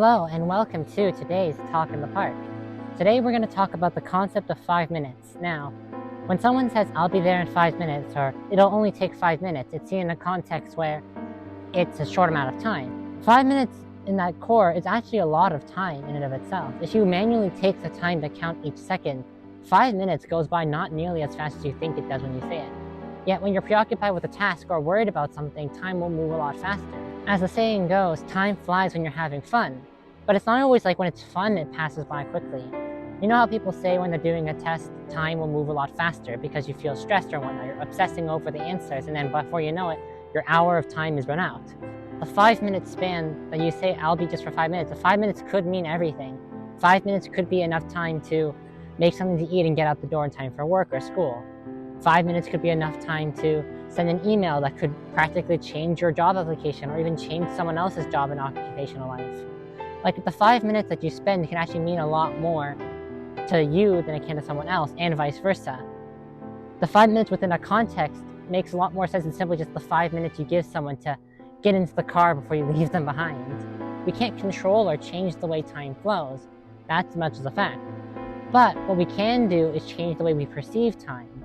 Hello and welcome to today's Talk in the Park. Today we're going to talk about the concept of 5 minutes. Now, when someone says, I'll be there in 5 minutes, or it'll only take 5 minutes, it's seen in a context where it's a short amount of time. 5 minutes in that core is actually a lot of time in and of itself. If you manually take the time to count each second, 5 minutes goes by not nearly as fast as you think it does when you say it. Yet when you're preoccupied with a task or worried about something, time will move a lot faster. As the saying goes, time flies when you're having fun. But it's not always like when it's fun, it passes by quickly. You know how people say when they're doing a test, time will move a lot faster because you feel stressed or whatnot, you're obsessing over the answers, and then before you know it, your hour of time is run out. A 5 minute span that you say, I'll be just for 5 minutes, the 5 minutes could mean everything. 5 minutes could be enough time to make something to eat and get out the door in time for work or school. 5 minutes could be enough time to send an email that could practically change your job application or even change someone else's job and occupational life. Like the 5 minutes that you spend can actually mean a lot more to you than it can to someone else, and vice versa. The 5 minutes within a context makes a lot more sense than simply just the 5 minutes you give someone to get into the car before you leave them behind. We can't control or change the way time flows. That's much as a fact. But what we can do is change the way we perceive time.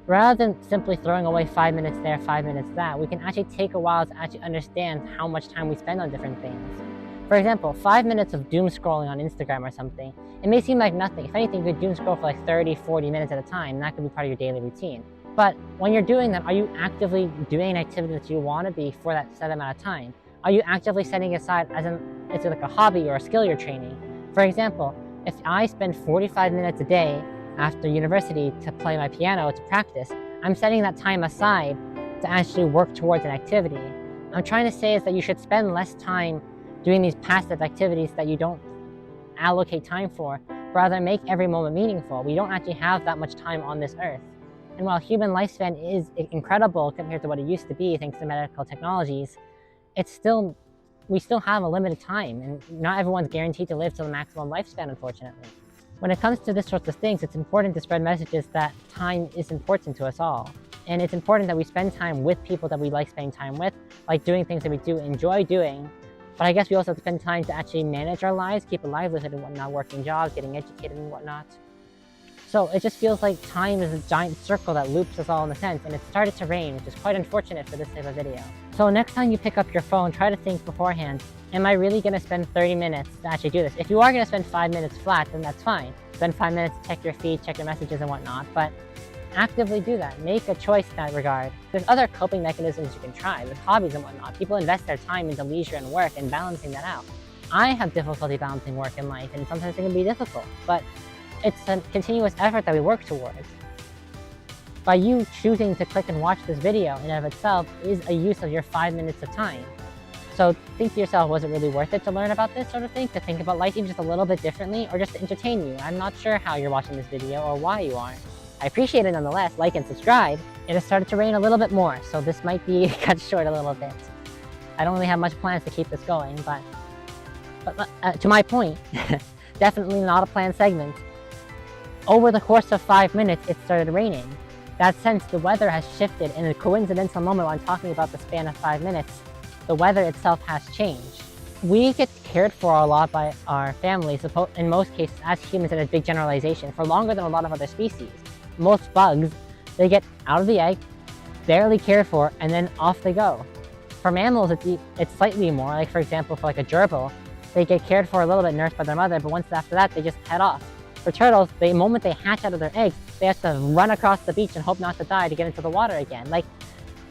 Rather than simply throwing away 5 minutes there, 5 minutes that, we can actually take a while to actually understand how much time we spend on different things. For example, 5 minutes of doom scrolling on Instagram or something, it may seem like nothing. If anything, you could doom scroll for like 30, 40 minutes at a time, and that could be part of your daily routine. But when you're doing that, are you actively doing an activity that you want to be for that set amount of time? Are you actively setting aside it's like a hobby or a skill you're training? For example, if I spend 45 minutes a day after university to play my piano, to practice, I'm setting that time aside to actually work towards an activity. I'm trying to say is that you should spend less time doing these passive activities that you don't allocate time for, rather make every moment meaningful. We don't actually have that much time on this earth. And while human lifespan is incredible compared to what it used to be thanks to medical technologies, we still have a limited time, and not everyone's guaranteed to live to the maximum lifespan, unfortunately. When it comes to this sorts of things, it's important to spread messages that time is important to us all. And it's important that we spend time with people that we like spending time with, like doing things that we do enjoy doing. But I guess we also have to spend time to actually manage our lives, keep a livelihood and whatnot, working jobs, getting educated and whatnot. So it just feels like time is a giant circle that loops us all in a sense, and it started to rain, which is quite unfortunate for this type of video. So next time you pick up your phone, try to think beforehand, am I really going to spend 30 minutes to actually do this? If you are going to spend 5 minutes flat, then that's fine. Spend 5 minutes to check your feed, check your messages and whatnot, but actively do that. Make a choice in that regard. There's other coping mechanisms you can try with hobbies and whatnot. People invest their time into leisure and work and balancing that out. I have difficulty balancing work and life, and sometimes it can be difficult, but it's a continuous effort that we work towards. By you choosing to click and watch this video in and of itself is a use of your 5 minutes of time. So think to yourself, was it really worth it to learn about this sort of thing? To think about life even just a little bit differently, or just to entertain you? I'm not sure how you're watching this video or why you are. I appreciate it nonetheless. Like and subscribe. It has started to rain a little bit more, so this might be cut short a little bit. I don't really have much plans to keep this going, but to my point, definitely not a planned segment. Over the course of 5 minutes, it started raining. That sense, the weather has shifted. In a coincidental moment when I'm talking about the span of 5 minutes, the weather itself has changed. We get cared for a lot by our families, in most cases, as humans, in a big generalization, for longer than a lot of other species. Most bugs, they get out of the egg, barely cared for, and then off they go. For mammals, it's slightly more. Like for example, for like a gerbil, they get cared for a little bit, nursed by their mother, but once after that, they just head off. For turtles, the moment they hatch out of their eggs, they have to run across the beach and hope not to die to get into the water again. Like,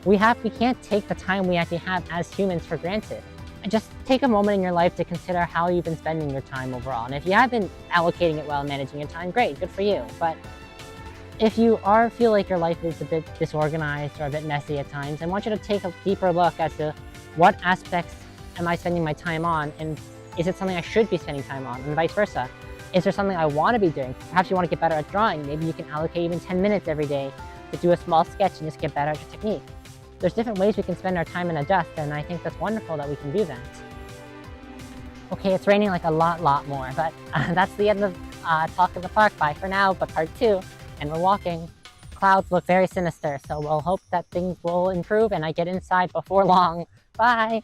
we can't take the time we actually have as humans for granted. And just take a moment in your life to consider how you've been spending your time overall. And if you have been allocating it well and managing your time, great, good for you. But if you feel like your life is a bit disorganized or a bit messy at times, I want you to take a deeper look as to what aspects am I spending my time on, and is it something I should be spending time on, and vice versa. Is there something I want to be doing? Perhaps you want to get better at drawing. Maybe you can allocate even 10 minutes every day to do a small sketch and just get better at your technique. There's different ways we can spend our time and adjust, and I think that's wonderful that we can do that. Okay, it's raining like a lot more, but that's the end of Talk in the Park. Bye for now, but part 2, and we're walking. Clouds look very sinister, so we'll hope that things will improve and I get inside before long. Bye!